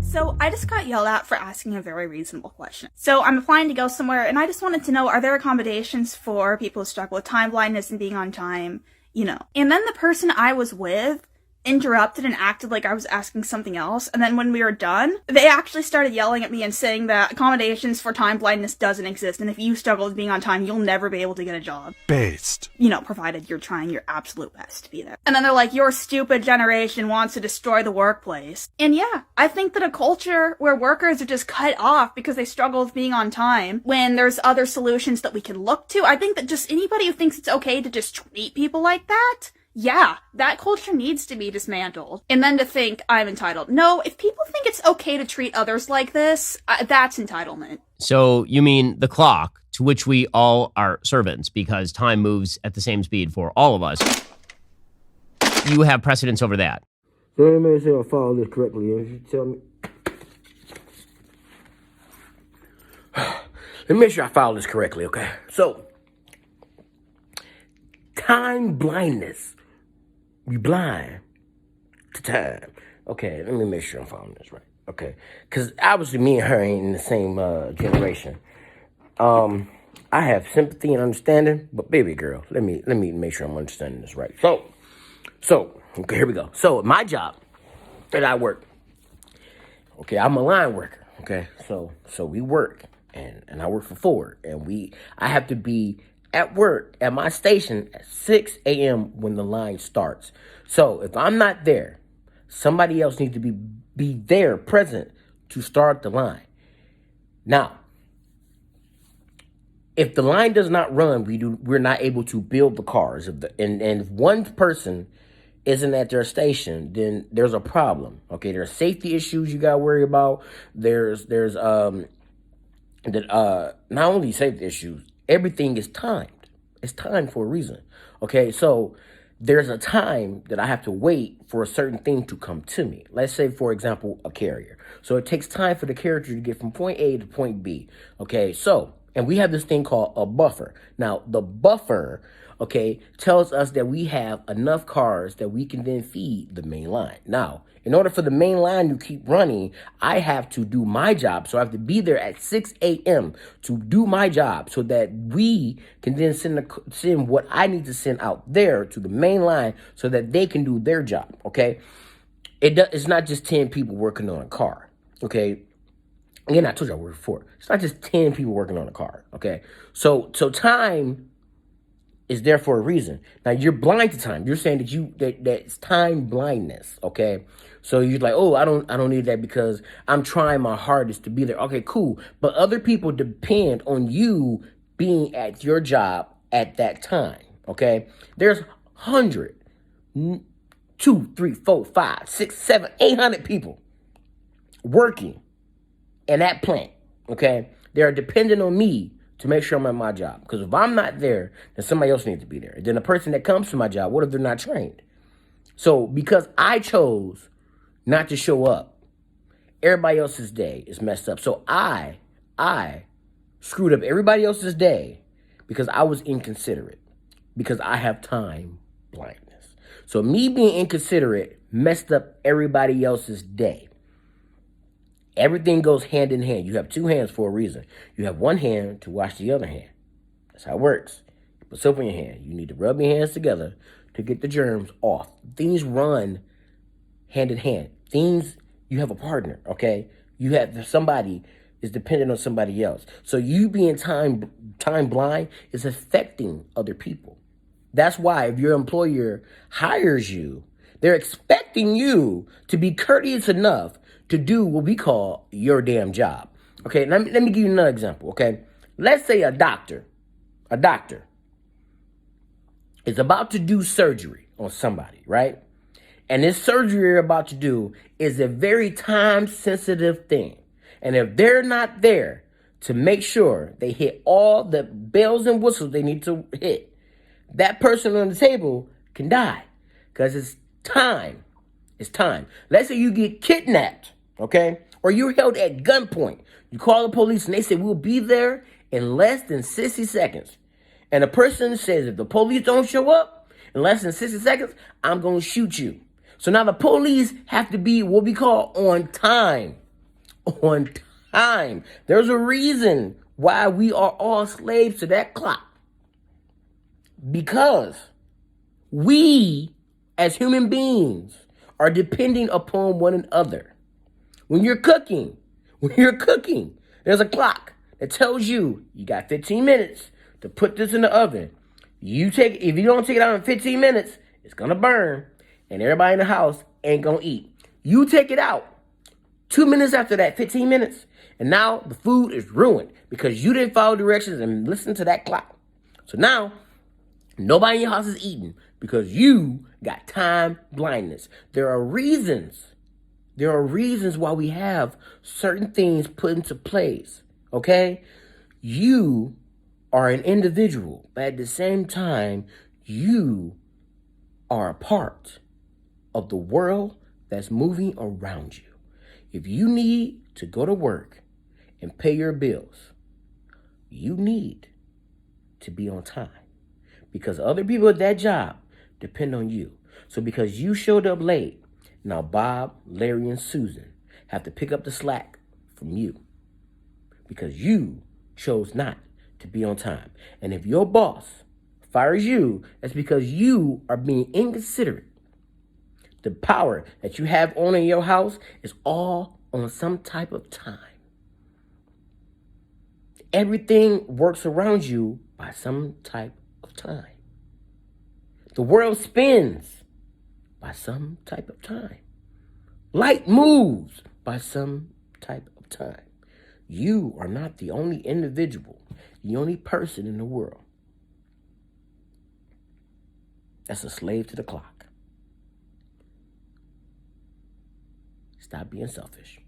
So I just got yelled at for asking a very reasonable question. So I'm applying to go somewhere, and I just wanted to know, are there accommodations for people who struggle with time blindness and being on time? And then the person I was with interrupted and acted like I was asking something else, and then when we were done, they actually started yelling at me and saying that accommodations for time blindness doesn't exist, and if you struggle with being on time, you'll never be able to get a job. Based. Provided you're trying your absolute best to be there. And then they're like, your stupid generation wants to destroy the workplace. And yeah, I think that a culture where workers are just cut off because they struggle with being on time, when there's other solutions that we can look to, I think that just anybody who thinks it's okay to just treat people like that, yeah, that culture needs to be dismantled. And then to think I'm entitled. No, if people think it's okay to treat others like this, that's entitlement. So you mean the clock, to which we all are servants because time moves at the same speed for all of us. You have precedence over that. So let me make sure I follow this correctly. If you tell me. Let me make sure I follow this correctly, okay? So, time blindness. You blind to time. Okay, let me make sure I'm following this right. Okay, because obviously me and her ain't in the same generation. I have sympathy and understanding, but baby girl, let me make sure I'm understanding this right. So okay, here we go. So my job that I work, okay, I'm a line worker. Okay, so we work and I work for Ford, and I have to be at work at my station at 6 a.m. when the line starts. So if I'm not there, somebody else needs to be there, present, to start the line. Now, if the line does not run, we're not able to build the cars. And if one person isn't at their station, then there's a problem. Okay, there's safety issues you gotta worry about. There's not only safety issues, everything is timed. It's timed for a reason. Okay, so there's a time that I have to wait for a certain thing to come to me. Let's say, for example, a carrier. So it takes time for the carrier to get from point A to point B. Okay, so, and we have this thing called a buffer. Now, the buffer, okay, tells us that we have enough cars that we can then feed the main line. Now, in order for the main line to keep running, I have to do my job. So I have to be there at 6 a.m. to do my job so that we can then send what I need to send out there to the main line so that they can do their job, okay? It's not just 10 people working on a car, okay? Again, I told you I worked for Ford. It's not just 10 people working on a car, okay? So time is there for a reason. Now, you're blind to time. You're saying that it's time blindness, okay? So you're like, oh, I don't need that because I'm trying my hardest to be there. Okay, cool. But other people depend on you being at your job at that time, okay? There's 100, 2, 3, 4, 5, 6, 7, 800 people working in that plant, okay? They are dependent on me to make sure I'm at my job. Because if I'm not there, then somebody else needs to be there. And then the person that comes to my job, what if they're not trained? So because I chose not to show up, everybody else's day is messed up. So I screwed up everybody else's day because I was inconsiderate. Because I have time blindness. So me being inconsiderate messed up everybody else's day. Everything goes hand in hand. You have two hands for a reason. You have one hand to wash the other hand. That's how it works. You put soap in your hand. You need to rub your hands together to get the germs off. Things run hand in hand. You have a partner, okay? You have somebody is dependent on somebody else. So you being time blind is affecting other people. That's why if your employer hires you, they're expecting you to be courteous enough to do what we call your damn job. Okay, let me give you another example, okay? Let's say a doctor is about to do surgery on somebody, right? And this surgery you're about to do is a very time-sensitive thing. And if they're not there to make sure they hit all the bells and whistles they need to hit, that person on the table can die because it's time. It's time. Let's say you get kidnapped, okay? Or you're held at gunpoint. You call the police and they say, we'll be there in less than 60 seconds. And the person says, if the police don't show up in less than 60 seconds, I'm going to shoot you. So now the police have to be what we call on time. on time. There's a reason why we are all slaves to that clock. Because we, as human beings, are depending upon one another. When you're cooking, there's a clock that tells you got 15 minutes to put this in the oven. If you don't take it out in 15 minutes, it's gonna burn, and everybody in the house ain't gonna eat. You take it out 2 minutes after that, 15 minutes, and now the food is ruined because you didn't follow directions and listen to that clock. So now, nobody in your house is eating because you got time blindness. There are reasons why we have certain things put into place, okay? You are an individual, but at the same time, you are a part of the world that's moving around you. If you need to go to work and pay your bills, you need to be on time because other people at that job depend on you. So because you showed up late, now Bob, Larry, and Susan have to pick up the slack from you because you chose not to be on time. And if your boss fires you, that's because you are being inconsiderate. The power that you have on in your house is all on some type of time. Everything works around you by some type of time. The world spins by some type of time. Light moves by some type of time. You are not the only individual, the only person in the world that's a slave to the clock. Stop being selfish.